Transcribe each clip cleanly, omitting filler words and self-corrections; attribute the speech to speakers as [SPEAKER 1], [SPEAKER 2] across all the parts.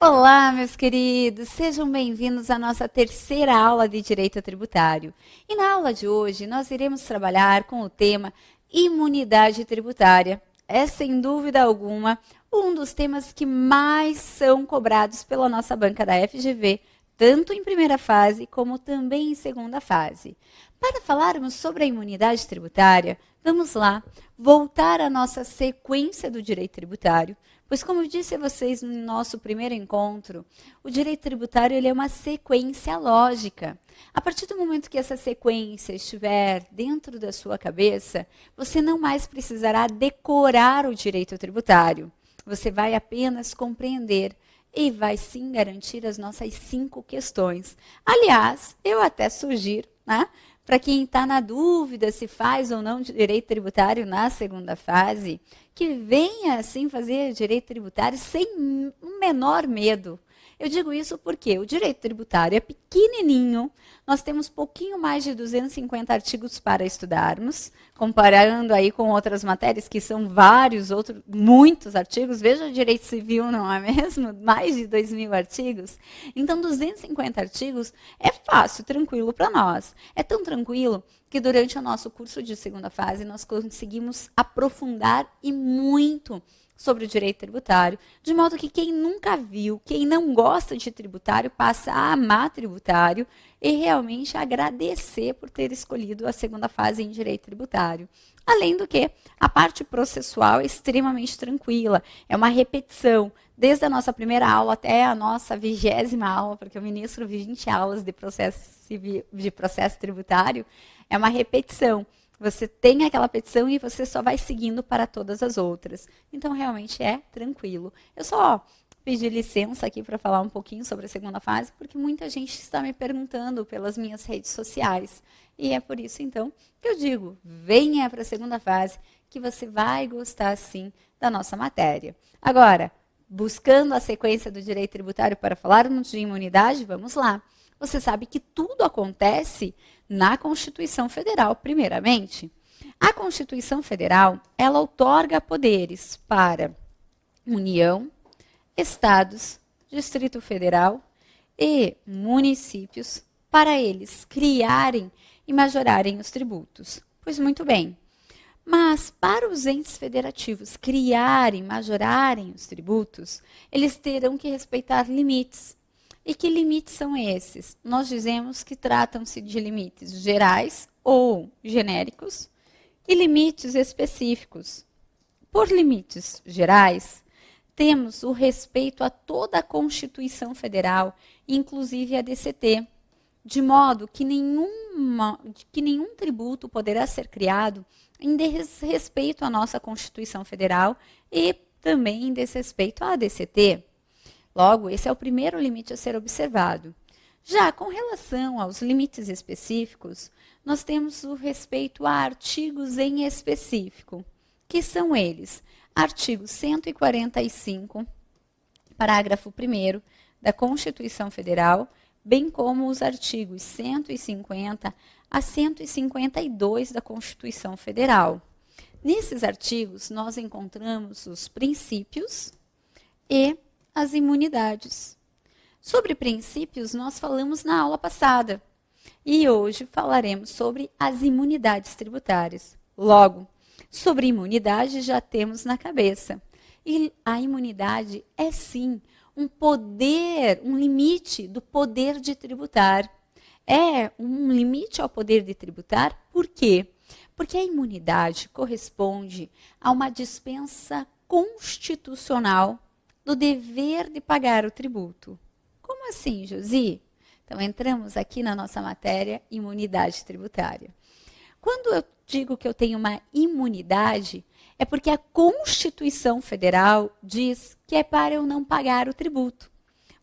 [SPEAKER 1] Olá, meus queridos, sejam bem-vindos à nossa terceira aula de Direito Tributário. E na aula de hoje nós iremos trabalhar com o tema imunidade tributária. É, sem dúvida alguma, um dos temas que mais são cobrados pela nossa banca da FGV, tanto em primeira fase como também em segunda fase. Para falarmos sobre a imunidade tributária, vamos lá voltar à nossa sequência do direito tributário, pois como eu disse a vocês no nosso primeiro encontro, o direito tributário ele é uma sequência lógica. A partir do momento que essa sequência estiver dentro da sua cabeça, você não mais precisará decorar o direito tributário. Você vai apenas compreender e vai sim garantir as nossas 5 questões. Aliás, eu até sugiro, né, para quem está na dúvida se faz ou não direito tributário na segunda fase, que venha assim fazer direito tributário sem o menor medo. Eu digo isso porque o direito tributário é pequenininho, nós temos pouquinho mais de 250 artigos para estudarmos, comparando aí com outras matérias que são muitos artigos, veja o direito civil, não é mesmo? Mais de 2.000 artigos. Então, 250 artigos é fácil, tranquilo para nós. É tão tranquilo que durante o nosso curso de segunda fase nós conseguimos aprofundar e muito sobre o direito tributário, de modo que quem nunca viu, quem não gosta de tributário, passa a amar tributário e realmente agradecer por ter escolhido a segunda fase em direito tributário. Além do que, a parte processual é extremamente tranquila, é uma repetição, desde a nossa primeira aula até a nossa 20ª aula, porque eu ministro 20 aulas de processo tributário, é uma repetição. Você tem aquela petição e você só vai seguindo para todas as outras. Então, realmente é tranquilo. Eu só pedi licença aqui para falar um pouquinho sobre a segunda fase, porque muita gente está me perguntando pelas minhas redes sociais. E é por isso, então, que eu digo, venha para a segunda fase, que você vai gostar, sim, da nossa matéria. Agora, buscando a sequência do direito tributário para falarmos de imunidade, vamos lá. Você sabe que tudo acontece na Constituição Federal, primeiramente. A Constituição Federal, ela outorga poderes para União, Estados, Distrito Federal e municípios para eles criarem e majorarem os tributos. Pois muito bem. Mas para os entes federativos criarem, majorarem os tributos, eles terão que respeitar limites. E que limites são esses? Nós dizemos que tratam-se de limites gerais ou genéricos e limites específicos. Por limites gerais, temos o respeito a toda a Constituição Federal, inclusive a DCT, de modo que nenhum tributo poderá ser criado em desrespeito à nossa Constituição Federal e também em desrespeito à DCT. Logo, esse é o primeiro limite a ser observado. Já com relação aos limites específicos, nós temos o respeito a artigos em específico, que são eles: artigo 145, parágrafo 1º da Constituição Federal, bem como os artigos 150 a 152 da Constituição Federal. Nesses artigos, nós encontramos os princípios e as imunidades. Sobre princípios, nós falamos na aula passada. E hoje falaremos sobre as imunidades tributárias. Logo, sobre imunidade já temos na cabeça. E a imunidade é sim um poder, um limite do poder de tributar. É um limite ao poder de tributar, por quê? Porque a imunidade corresponde a uma dispensa constitucional do dever de pagar o tributo. Como assim, Josi? Então, entramos aqui na nossa matéria imunidade tributária. Quando eu digo que eu tenho uma imunidade, é porque a Constituição Federal diz que é para eu não pagar o tributo.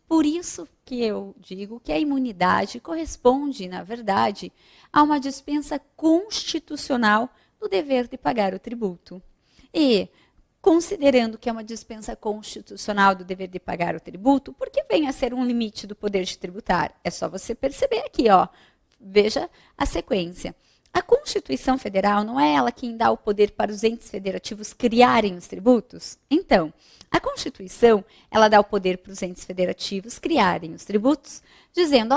[SPEAKER 1] Por isso que eu digo que a imunidade corresponde, na verdade, a uma dispensa constitucional do dever de pagar o tributo. E considerando que é uma dispensa constitucional do dever de pagar o tributo, por que vem a ser um limite do poder de tributar? É só você perceber aqui, ó. Veja a sequência. A Constituição Federal não é ela quem dá o poder para os entes federativos criarem os tributos? Então, a Constituição, ela dá o poder para os entes federativos criarem os tributos, dizendo,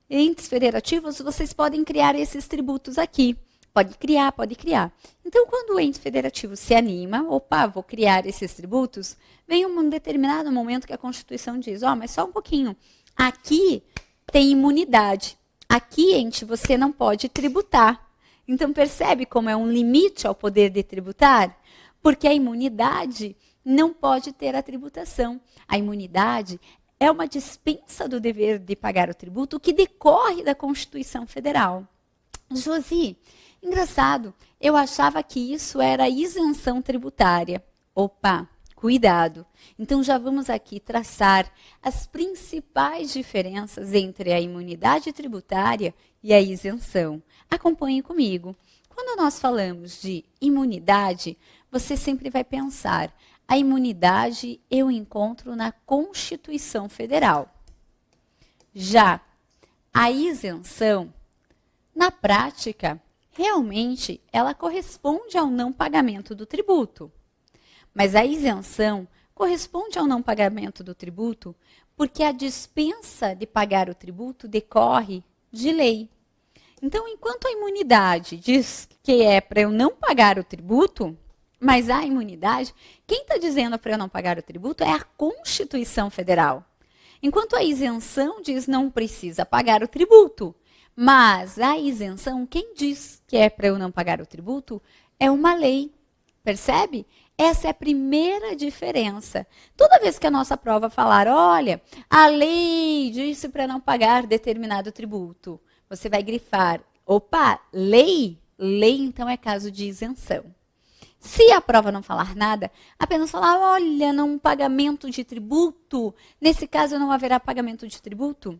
[SPEAKER 1] entes federativos, vocês podem criar esses tributos aqui. Pode criar, pode criar. Então, quando o ente federativo se anima, vou criar esses tributos, vem um determinado momento que a Constituição diz, mas só um pouquinho, aqui tem imunidade. Aqui, ente, você não pode tributar. Então, percebe como é um limite ao poder de tributar? Porque a imunidade não pode ter a tributação. A imunidade é uma dispensa do dever de pagar o tributo que decorre da Constituição Federal. Josi, engraçado, eu achava que isso era isenção tributária. Cuidado. Então, já vamos aqui traçar as principais diferenças entre a imunidade tributária e a isenção. Acompanhe comigo. Quando nós falamos de imunidade, você sempre vai pensar, a imunidade eu encontro na Constituição Federal. Já a isenção, na prática, realmente, ela corresponde ao não pagamento do tributo. Mas a isenção corresponde ao não pagamento do tributo porque a dispensa de pagar o tributo decorre de lei. Então, enquanto a imunidade diz que é para eu não pagar o tributo, mas a imunidade, quem está dizendo para eu não pagar o tributo é a Constituição Federal. Enquanto a isenção diz não precisa pagar o tributo, mas a isenção, quem diz que é para eu não pagar o tributo, é uma lei. Percebe? Essa é a primeira diferença. Toda vez que a nossa prova falar, olha, a lei disse para não pagar determinado tributo, você vai grifar, lei? Lei, então, é caso de isenção. Se a prova não falar nada, apenas falar, olha, não pagamento de tributo, nesse caso não haverá pagamento de tributo,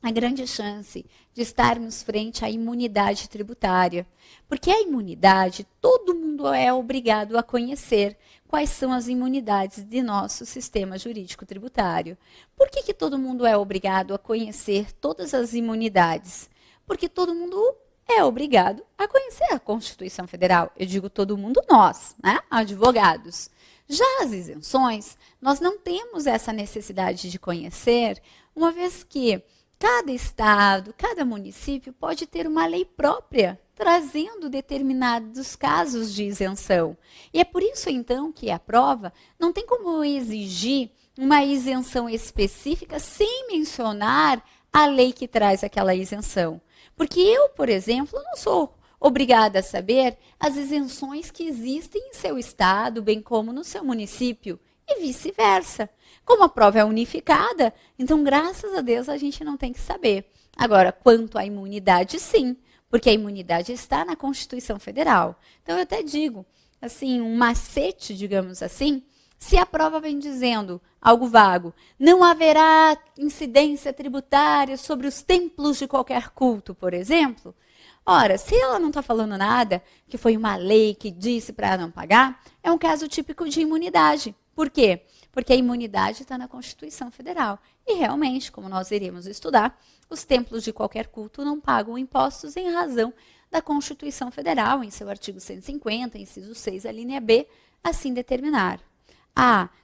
[SPEAKER 1] a grande chance de estarmos frente à imunidade tributária. Porque a imunidade, todo mundo é obrigado a conhecer quais são as imunidades de nosso sistema jurídico tributário. Por que todo mundo é obrigado a conhecer todas as imunidades? Porque todo mundo é obrigado a conhecer a Constituição Federal. Eu digo todo mundo, nós, né? Advogados. Já as isenções, nós não temos essa necessidade de conhecer, uma vez que cada estado, cada município pode ter uma lei própria, trazendo determinados casos de isenção. E é por isso, então, que a prova não tem como exigir uma isenção específica sem mencionar a lei que traz aquela isenção. Porque eu, por exemplo, não sou obrigada a saber as isenções que existem em seu estado, bem como no seu município, e vice-versa. Como a prova é unificada, então, graças a Deus, a gente não tem que saber. Agora, quanto à imunidade, sim, porque a imunidade está na Constituição Federal. Então, eu até digo, assim, um macete, digamos assim, se a prova vem dizendo algo vago, não haverá incidência tributária sobre os templos de qualquer culto, por exemplo. Ora, se ela não está falando nada, que foi uma lei que disse para não pagar, é um caso típico de imunidade. Por quê? Porque a imunidade está na Constituição Federal. E realmente, como nós iremos estudar, os templos de qualquer culto não pagam impostos em razão da Constituição Federal, em seu artigo 150, inciso 6, a linha B, assim determinar.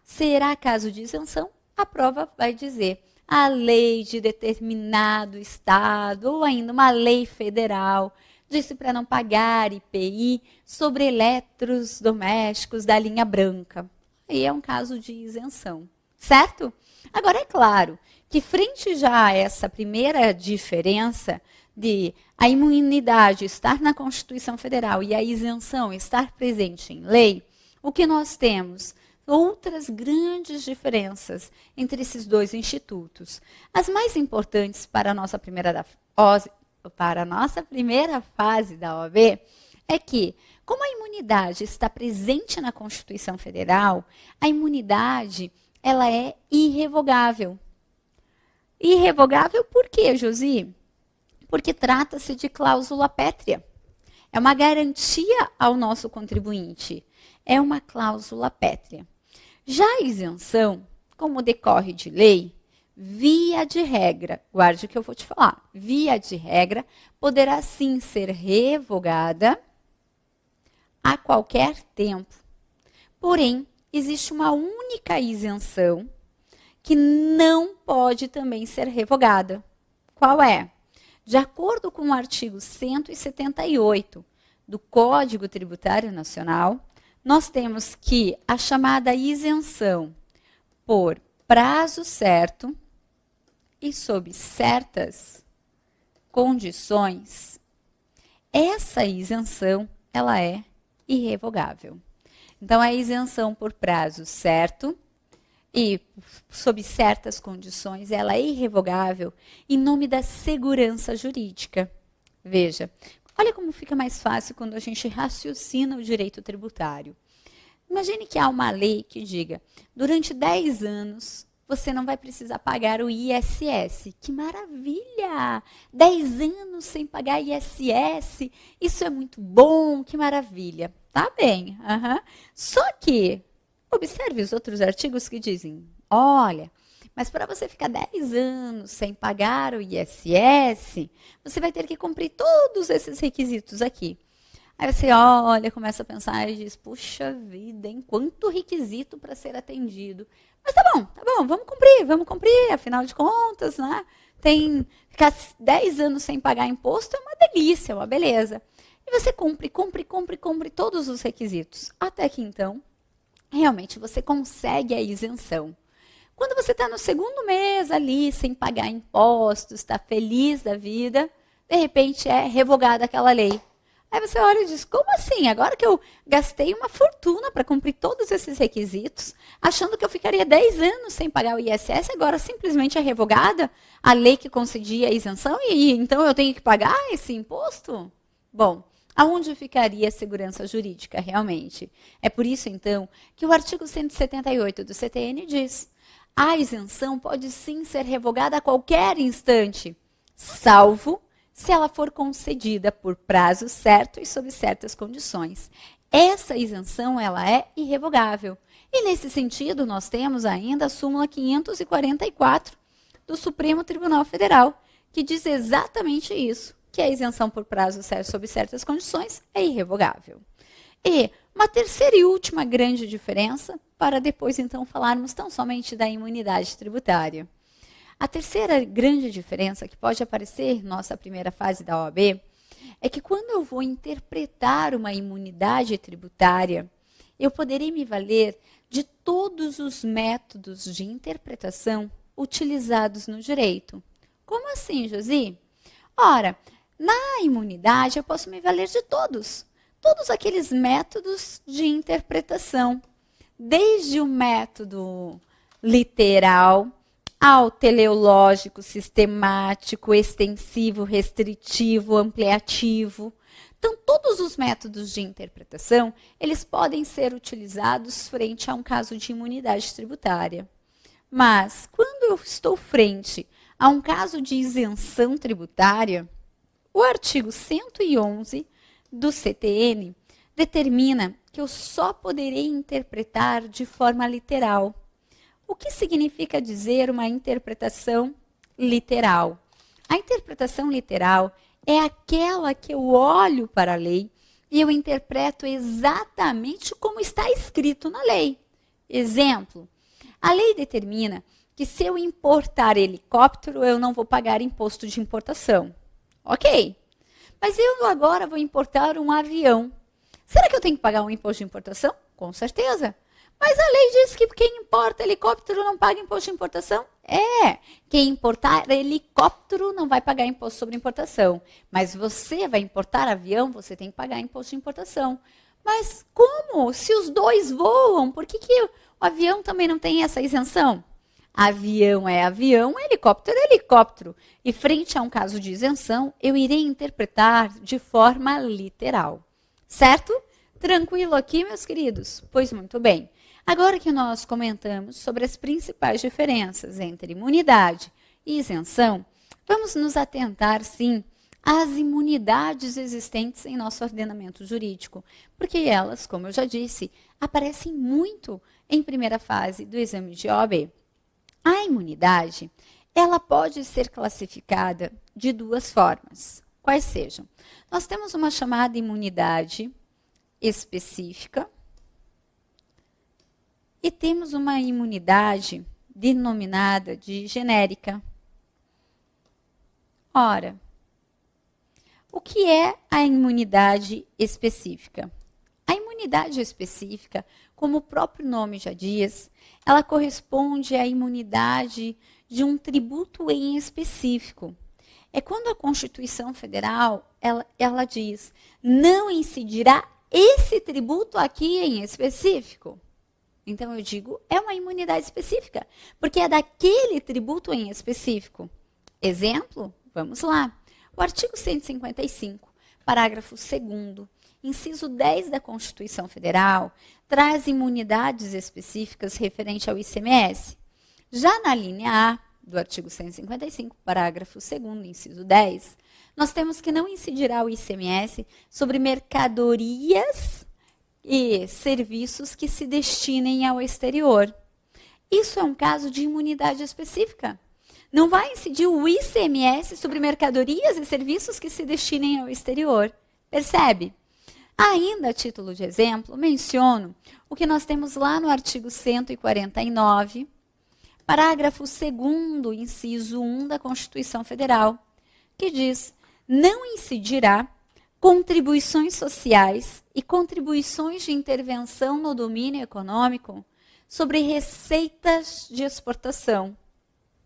[SPEAKER 1] Será caso de isenção? A prova vai dizer a lei de determinado estado, ou ainda uma lei federal, disse para não pagar IPI sobre eletrodomésticos da linha branca. Aí é um caso de isenção, certo? Agora, é claro que frente já a essa primeira diferença de a imunidade estar na Constituição Federal e a isenção estar presente em lei, o que nós temos? Outras grandes diferenças entre esses dois institutos. As mais importantes para a nossa primeira fase da OAB é que, como a imunidade está presente na Constituição Federal, a imunidade ela é irrevogável. Irrevogável por quê, Josi? Porque trata-se de cláusula pétrea. É uma garantia ao nosso contribuinte. É uma cláusula pétrea. Já a isenção, como decorre de lei, via de regra, guarde o que eu vou te falar, via de regra, poderá sim ser revogada a qualquer tempo. Porém, existe uma única isenção que não pode também ser revogada. Qual é? De acordo com o artigo 178 do Código Tributário Nacional, nós temos que a chamada isenção por prazo certo e sob certas condições, essa isenção ela é irrevogável. Então, a isenção por prazo certo e sob certas condições, ela é irrevogável em nome da segurança jurídica. Veja, olha como fica mais fácil quando a gente raciocina o direito tributário. Imagine que há uma lei que diga, durante 10 anos, você não vai precisar pagar o ISS. Que maravilha! 10 anos sem pagar ISS, isso é muito bom, que maravilha. Tá bem. Só que, observe os outros artigos que dizem, olha, mas para você ficar 10 anos sem pagar o ISS, você vai ter que cumprir todos esses requisitos aqui. Aí você olha, começa a pensar e diz, puxa vida, hein? Quanto requisito para ser atendido. Mas tá bom, vamos cumprir, afinal de contas, né? Ficar 10 anos sem pagar imposto é uma delícia, é uma beleza. E você cumpre todos os requisitos. Até que então, realmente você consegue a isenção. Quando você está no segundo mês ali, sem pagar impostos, está feliz da vida, de repente é revogada aquela lei. Aí você olha e diz, como assim? Agora que eu gastei uma fortuna para cumprir todos esses requisitos, achando que eu ficaria 10 anos sem pagar o ISS, agora simplesmente é revogada a lei que concedia a isenção e então eu tenho que pagar esse imposto? Bom, aonde ficaria a segurança jurídica realmente? É por isso, então, que o artigo 178 do CTN diz, a isenção pode sim ser revogada a qualquer instante, salvo se ela for concedida por prazo certo e sob certas condições. Essa isenção ela é irrevogável. E nesse sentido, nós temos ainda a súmula 544 do Supremo Tribunal Federal, que diz exatamente isso, que a isenção por prazo certo sob certas condições é irrevogável. E uma terceira e última grande diferença, para depois então falarmos tão somente da imunidade tributária. A terceira grande diferença que pode aparecer na nossa primeira fase da OAB é que quando eu vou interpretar uma imunidade tributária, eu poderei me valer de todos os métodos de interpretação utilizados no direito. Como assim, Josi? Ora, na imunidade eu posso me valer de todos aqueles métodos de interpretação, desde o método literal, ao teleológico, sistemático, extensivo, restritivo, ampliativo. Então, todos os métodos de interpretação, eles podem ser utilizados frente a um caso de imunidade tributária. Mas, quando eu estou frente a um caso de isenção tributária, o artigo 111 do CTN determina que eu só poderei interpretar de forma literal. O que significa dizer uma interpretação literal? A interpretação literal é aquela que eu olho para a lei e eu interpreto exatamente como está escrito na lei. Exemplo, a lei determina que se eu importar helicóptero, eu não vou pagar imposto de importação. Ok, mas eu agora vou importar um avião. Será que eu tenho que pagar um imposto de importação? Com certeza. Mas a lei diz que quem importa helicóptero não paga imposto de importação? Quem importar helicóptero não vai pagar imposto sobre importação. Mas você vai importar avião, você tem que pagar imposto de importação. Mas como? Se os dois voam, por que o avião também não tem essa isenção? Avião é avião, helicóptero é helicóptero. E frente a um caso de isenção, eu irei interpretar de forma literal. Certo? Tranquilo aqui, meus queridos? Pois muito bem. Agora que nós comentamos sobre as principais diferenças entre imunidade e isenção, vamos nos atentar, sim, às imunidades existentes em nosso ordenamento jurídico, porque elas, como eu já disse, aparecem muito em primeira fase do exame de OAB. A imunidade, ela pode ser classificada de duas formas. Quais sejam? Nós temos uma chamada imunidade específica e temos uma imunidade denominada de genérica. Ora, o que é a imunidade específica? A imunidade específica, como o próprio nome já diz, ela corresponde à imunidade de um tributo em específico. É quando a Constituição Federal, ela diz, não incidirá esse tributo aqui em específico. Então, eu digo, é uma imunidade específica, porque é daquele tributo em específico. Exemplo, vamos lá. O artigo 155, parágrafo 2º, inciso 10 da Constituição Federal, traz imunidades específicas referente ao ICMS. Já na linha A do artigo 155, parágrafo 2º, inciso 10, nós temos que não incidirá o ICMS sobre mercadorias e serviços que se destinem ao exterior. Isso é um caso de imunidade específica. Não vai incidir o ICMS sobre mercadorias e serviços que se destinem ao exterior. Percebe? Ainda, a título de exemplo, menciono o que nós temos lá no artigo 149, parágrafo 2º, inciso 1 da Constituição Federal, que diz: não incidirá contribuições sociais e contribuições de intervenção no domínio econômico sobre receitas de exportação.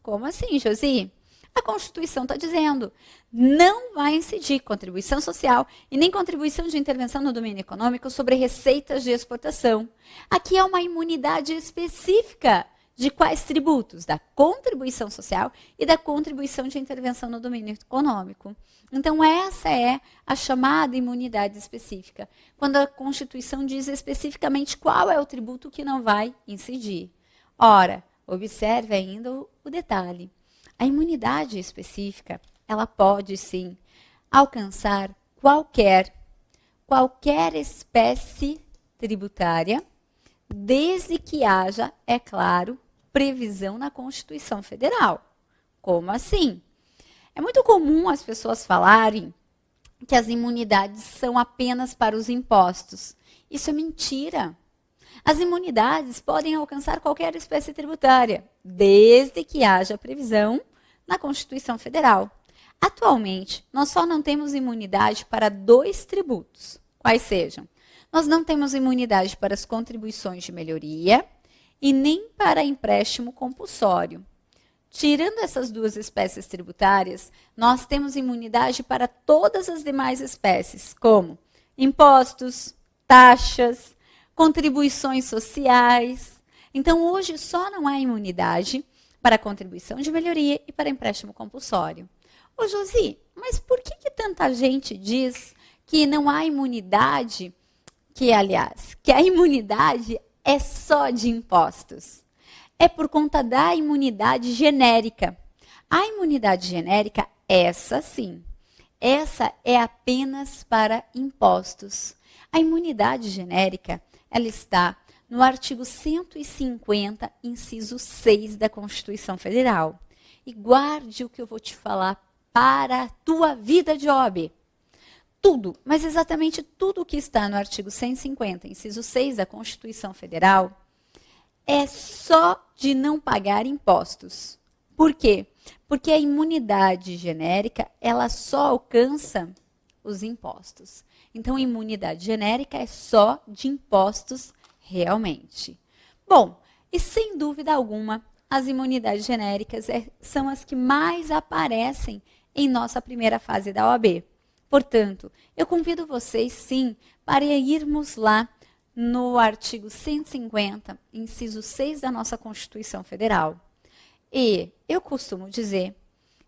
[SPEAKER 1] Como assim, Josi? A Constituição está dizendo, não vai incidir contribuição social e nem contribuição de intervenção no domínio econômico sobre receitas de exportação. Aqui é uma imunidade específica de quais tributos? Da contribuição social e da contribuição de intervenção no domínio econômico. Então, essa é a chamada imunidade específica, quando a Constituição diz especificamente qual é o tributo que não vai incidir. Ora, observe ainda o detalhe. A imunidade específica, ela pode, sim, alcançar qualquer espécie tributária, desde que haja, é claro, previsão na Constituição Federal. Como assim? É muito comum as pessoas falarem que as imunidades são apenas para os impostos. Isso é mentira. As imunidades podem alcançar qualquer espécie tributária, desde que haja previsão na Constituição Federal. Atualmente, nós só não temos imunidade para 2 tributos. Quais sejam? Nós não temos imunidade para as contribuições de melhoria e nem para empréstimo compulsório. Tirando essas 2 espécies tributárias, nós temos imunidade para todas as demais espécies, como impostos, taxas, contribuições sociais. Então, hoje só não há imunidade para contribuição de melhoria e para empréstimo compulsório. Ô, Josi, mas por que tanta gente diz que não há imunidade, que a imunidade é só de impostos? É por conta da imunidade genérica. A imunidade genérica, essa sim, essa é apenas para impostos. A imunidade genérica, ela está no artigo 150, inciso 6 da Constituição Federal. E guarde o que eu vou te falar para a tua vida, Job. Tudo, mas exatamente tudo o que está no artigo 150, inciso 6 da Constituição Federal, é só de não pagar impostos. Por quê? Porque a imunidade genérica, ela só alcança os impostos. Então, a imunidade genérica é só de impostos realmente. Bom, e sem dúvida alguma, as imunidades genéricas são as que mais aparecem em nossa primeira fase da OAB. Portanto, eu convido vocês, sim, para irmos lá no artigo 150, inciso 6 da nossa Constituição Federal. E eu costumo dizer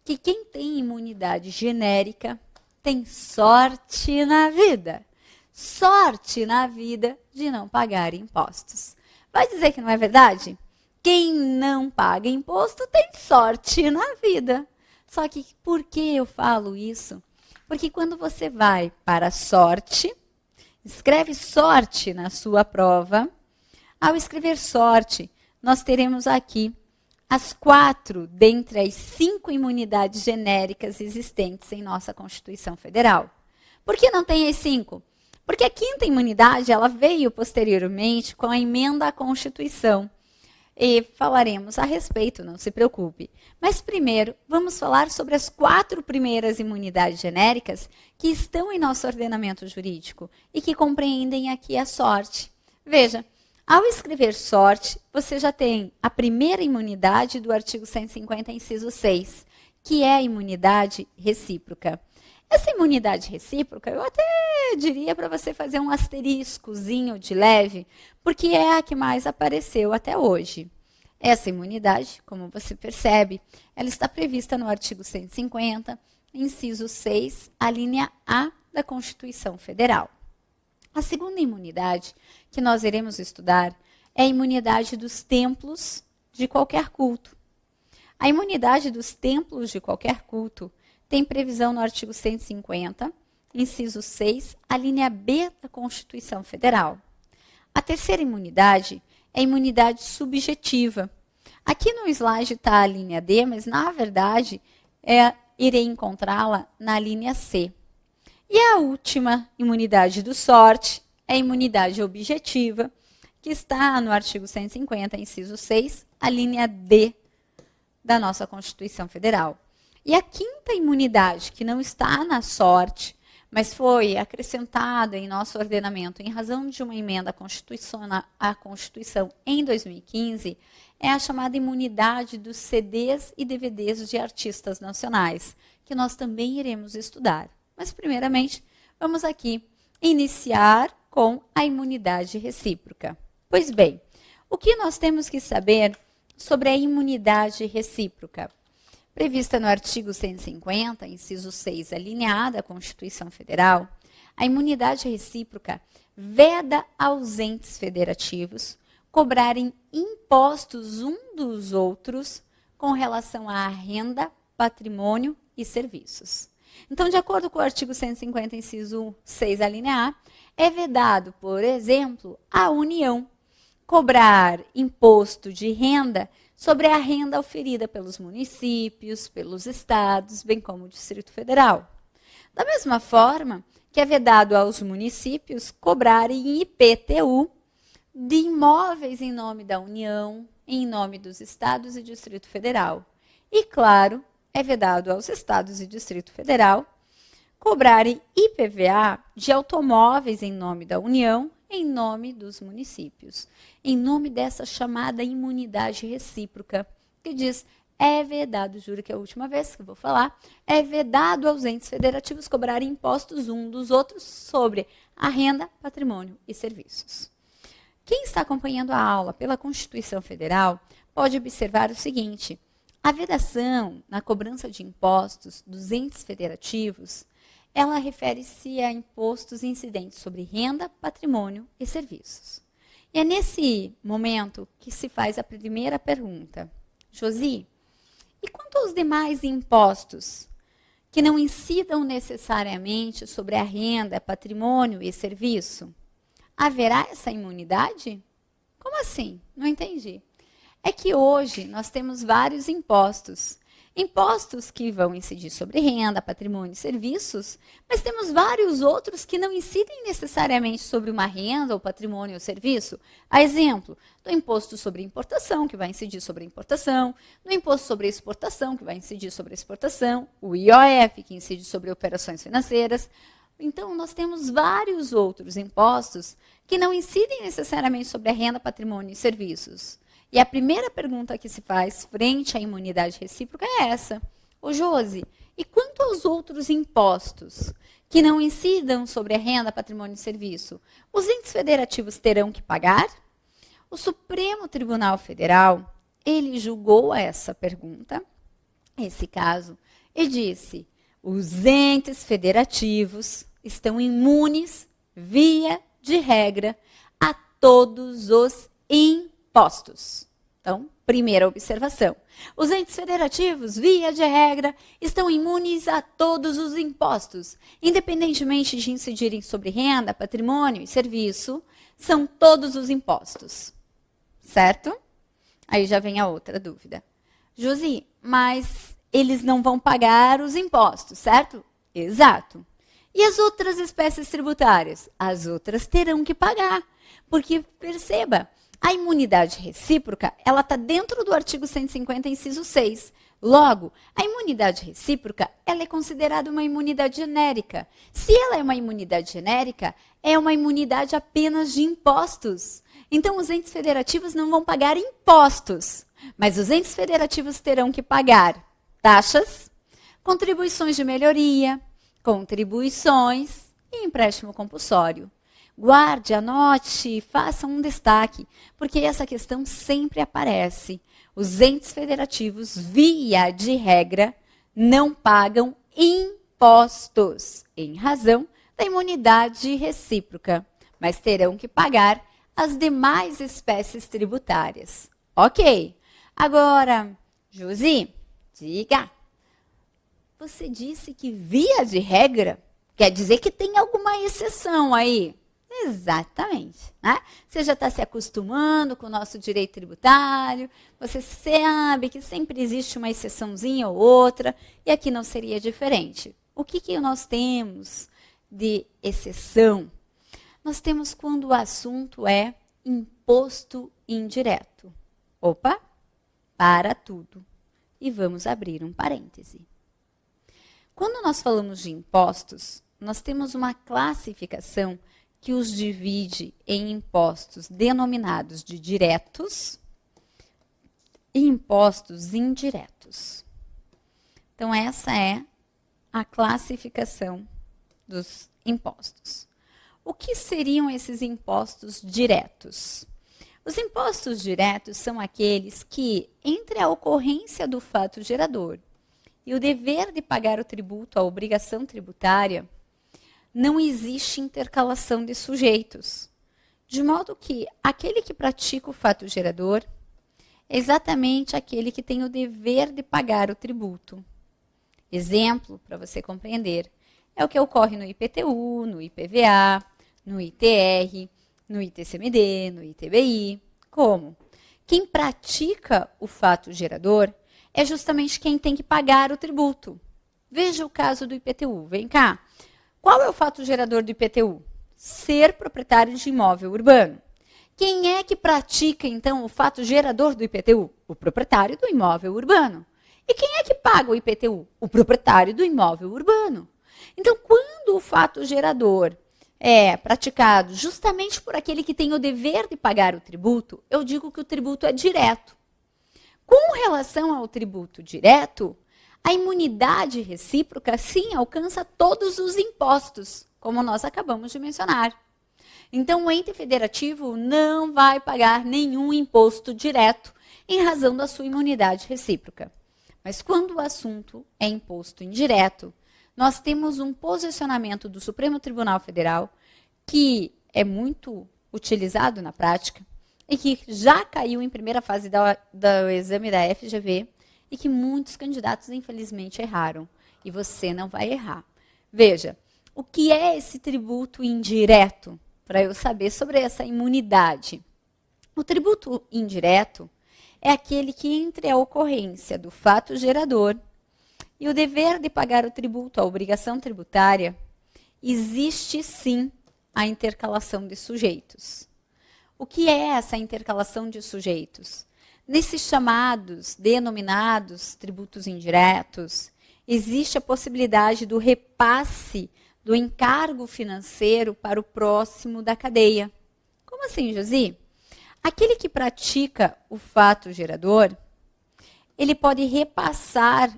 [SPEAKER 1] que quem tem imunidade genérica tem sorte na vida. Sorte na vida de não pagar impostos. Vai dizer que não é verdade? Quem não paga imposto tem sorte na vida. Só que por que eu falo isso? Porque quando você vai para a sorte, escreve sorte na sua prova. Ao escrever sorte, nós teremos aqui as 4 dentre as 5 imunidades genéricas existentes em nossa Constituição Federal. Por que não tem as 5? Porque a 5ª imunidade ela veio posteriormente com a emenda à Constituição. E falaremos a respeito, não se preocupe. Mas primeiro, vamos falar sobre as 4 primeiras imunidades genéricas que estão em nosso ordenamento jurídico e que compreendem aqui a sorte. Veja, ao escrever sorte, você já tem a primeira imunidade do artigo 150, inciso 6, que é a imunidade recíproca. Essa imunidade recíproca, eu até diria para você fazer um asteriscozinho de leve, porque é a que mais apareceu até hoje. Essa imunidade, como você percebe, ela está prevista no artigo 150, inciso 6, a linha A da Constituição Federal. A segunda imunidade que nós iremos estudar é a imunidade dos templos de qualquer culto. A imunidade dos templos de qualquer culto tem previsão no artigo 150, inciso 6, a linha B da Constituição Federal. A terceira imunidade é a imunidade subjetiva. Aqui no slide está a linha D, mas na verdade irei encontrá-la na linha C. E a última imunidade do sorte é a imunidade objetiva, que está no artigo 150, inciso 6, a linha D da nossa Constituição Federal. E a 5ª imunidade, que não está na sorte, mas foi acrescentada em nosso ordenamento em razão de uma emenda à Constituição em 2015, é a chamada imunidade dos CDs e DVDs de artistas nacionais, que nós também iremos estudar. Mas, primeiramente, vamos aqui iniciar com a imunidade recíproca. Pois bem, o que nós temos que saber sobre a imunidade recíproca? Prevista no artigo 150, inciso 6, a linha A da Constituição Federal, a imunidade recíproca veda aos entes federativos cobrarem impostos um dos outros com relação à renda, patrimônio e serviços. Então, de acordo com o artigo 150, inciso 6, a linha A, é vedado, por exemplo, à União cobrar imposto de renda sobre a renda oferida pelos municípios, pelos estados, bem como o Distrito Federal. Da mesma forma que é vedado aos municípios cobrarem IPTU de imóveis em nome da União, em nome dos estados e Distrito Federal. E, claro, é vedado aos estados e Distrito Federal cobrarem IPVA de automóveis em nome da União, em nome dos municípios, em nome dessa chamada imunidade recíproca, que diz, é vedado, juro que é a última vez que eu vou falar, é vedado aos entes federativos cobrarem impostos um dos outros sobre a renda, patrimônio e serviços. Quem está acompanhando a aula pela Constituição Federal pode observar o seguinte: a vedação na cobrança de impostos dos entes federativos, ela refere-se a impostos incidentes sobre renda, patrimônio e serviços. E é nesse momento que se faz a primeira pergunta. Josi, e quanto aos demais impostos que não incidam necessariamente sobre a renda, patrimônio e serviço? Haverá essa imunidade? Como assim? Não entendi. É que hoje nós temos vários impostos. Impostos que vão incidir sobre renda, patrimônio e serviços, mas temos vários outros que não incidem necessariamente sobre uma renda, ou patrimônio ou serviço. A exemplo, do imposto sobre importação, que vai incidir sobre a importação, do imposto sobre exportação, que vai incidir sobre a exportação, o IOF, que incide sobre operações financeiras. Então, nós temos vários outros impostos que não incidem necessariamente sobre a renda, patrimônio e serviços. E a primeira pergunta que se faz frente à imunidade recíproca é essa. Ô Josi, e quanto aos outros impostos que não incidam sobre a renda, patrimônio e serviço, os entes federativos terão que pagar? O Supremo Tribunal Federal, ele julgou essa pergunta, esse caso, e disse: os entes federativos estão imunes, via de regra, a todos os impostos. Então, primeira observação. Os entes federativos, via de regra, estão imunes a todos os impostos, independentemente de incidirem sobre renda, patrimônio e serviço, são todos os impostos. Certo? Aí já vem a outra dúvida. Josi, mas eles não vão pagar os impostos, certo? Exato. E as outras espécies tributárias? As outras terão que pagar. Porque, perceba, a imunidade recíproca, ela está dentro do artigo 150, inciso 6. Logo, a imunidade recíproca, ela é considerada uma imunidade genérica. Se ela é uma imunidade genérica, é uma imunidade apenas de impostos. Então, os entes federativos não vão pagar impostos, mas os entes federativos terão que pagar taxas, contribuições de melhoria, contribuições e empréstimo compulsório. Guarde, anote, faça um destaque, porque essa questão sempre aparece. Os entes federativos, via de regra, não pagam impostos, em razão da imunidade recíproca, mas terão que pagar as demais espécies tributárias. Ok. Agora, Josi, diga. Você disse que via de regra quer dizer que tem alguma exceção aí. Exatamente. Né? Você já está se acostumando com o nosso direito tributário, você sabe que sempre existe uma exceçãozinha ou outra, e aqui não seria diferente. O que nós temos de exceção? Nós temos quando o assunto é imposto indireto. Opa, para tudo. E vamos abrir um parêntese. Quando nós falamos de impostos, nós temos uma classificação que os divide em impostos denominados de diretos e impostos indiretos. Então, essa é a classificação dos impostos. O que seriam esses impostos diretos? Os impostos diretos são aqueles que, entre a ocorrência do fato gerador e o dever de pagar o tributo, a obrigação tributária, não existe intercalação de sujeitos. De modo que aquele que pratica o fato gerador é exatamente aquele que tem o dever de pagar o tributo. Exemplo, para você compreender, é o que ocorre no IPTU, no IPVA, no ITR, no ITCMD, no ITBI. Como? Quem pratica o fato gerador é justamente quem tem que pagar o tributo. Veja o caso do IPTU. Vem cá. Qual é o fato gerador do IPTU? Ser proprietário de imóvel urbano. Quem é que pratica, então, o fato gerador do IPTU? O proprietário do imóvel urbano. E quem é que paga o IPTU? O proprietário do imóvel urbano. Então, quando o fato gerador é praticado justamente por aquele que tem o dever de pagar o tributo, eu digo que o tributo é direto. Com relação ao tributo direto, a imunidade recíproca, sim, alcança todos os impostos, como nós acabamos de mencionar. Então, o ente federativo não vai pagar nenhum imposto direto em razão da sua imunidade recíproca. Mas quando o assunto é imposto indireto, nós temos um posicionamento do Supremo Tribunal Federal que é muito utilizado na prática e que já caiu em primeira fase do exame da FGV e que muitos candidatos, infelizmente, erraram. E você não vai errar. Veja, o que é esse tributo indireto? Para eu saber sobre essa imunidade. O tributo indireto é aquele que, entre a ocorrência do fato gerador e o dever de pagar o tributo, a obrigação tributária, existe sim a intercalação de sujeitos. O que é essa intercalação de sujeitos? Nesses chamados, denominados tributos indiretos, existe a possibilidade do repasse do encargo financeiro para o próximo da cadeia. Como assim, Josi? Aquele que pratica o fato gerador, ele pode repassar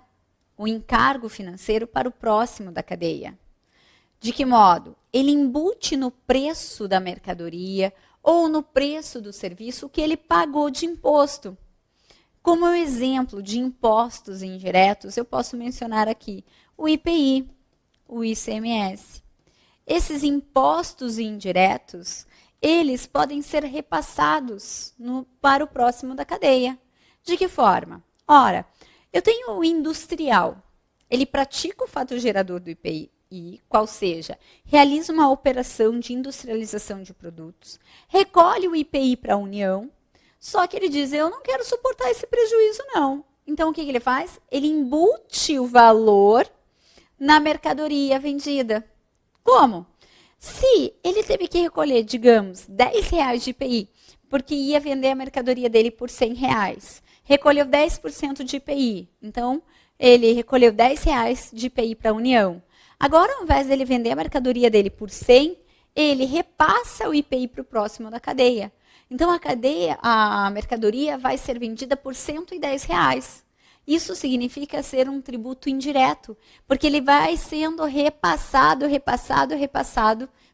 [SPEAKER 1] o encargo financeiro para o próximo da cadeia. De que modo? Ele embute no preço da mercadoria ou no preço do serviço o que ele pagou de imposto. Como exemplo de impostos indiretos, eu posso mencionar aqui o IPI, o ICMS. Esses impostos indiretos, eles podem ser repassados para o próximo da cadeia. De que forma? Ora, eu tenho o industrial, ele pratica o fato gerador do IPI, qual seja, realiza uma operação de industrialização de produtos, recolhe o IPI para a União, só que ele diz, eu não quero suportar esse prejuízo não, Então, o que ele faz? Ele embute o valor na mercadoria vendida. Como? Se ele teve que recolher, digamos, R$ 10 de IPI, porque ia vender a mercadoria dele por R$ 100, recolheu 10% de IPI. Então, ele recolheu R$ 10 de IPI para a União. Agora, ao invés dele vender a mercadoria dele por 100, ele repassa o IPI para o próximo da cadeia. Então, a mercadoria vai ser vendida por R$ 110. Isso significa ser um tributo indireto, porque ele vai sendo repassado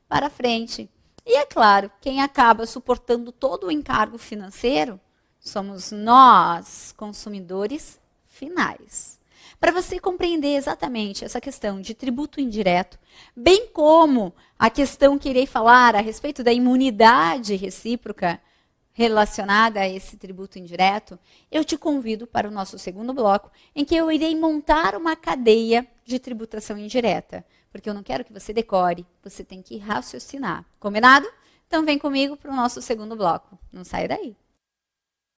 [SPEAKER 1] para frente. E é claro, quem acaba suportando todo o encargo financeiro somos nós, consumidores finais. Para você compreender exatamente essa questão de tributo indireto, bem como a questão que irei falar a respeito da imunidade recíproca relacionada a esse tributo indireto, eu te convido para o nosso segundo bloco, em que eu irei montar uma cadeia de tributação indireta. Porque eu não quero que você decore, você tem que raciocinar. Combinado? Então vem comigo para o nosso segundo bloco. Não sai daí.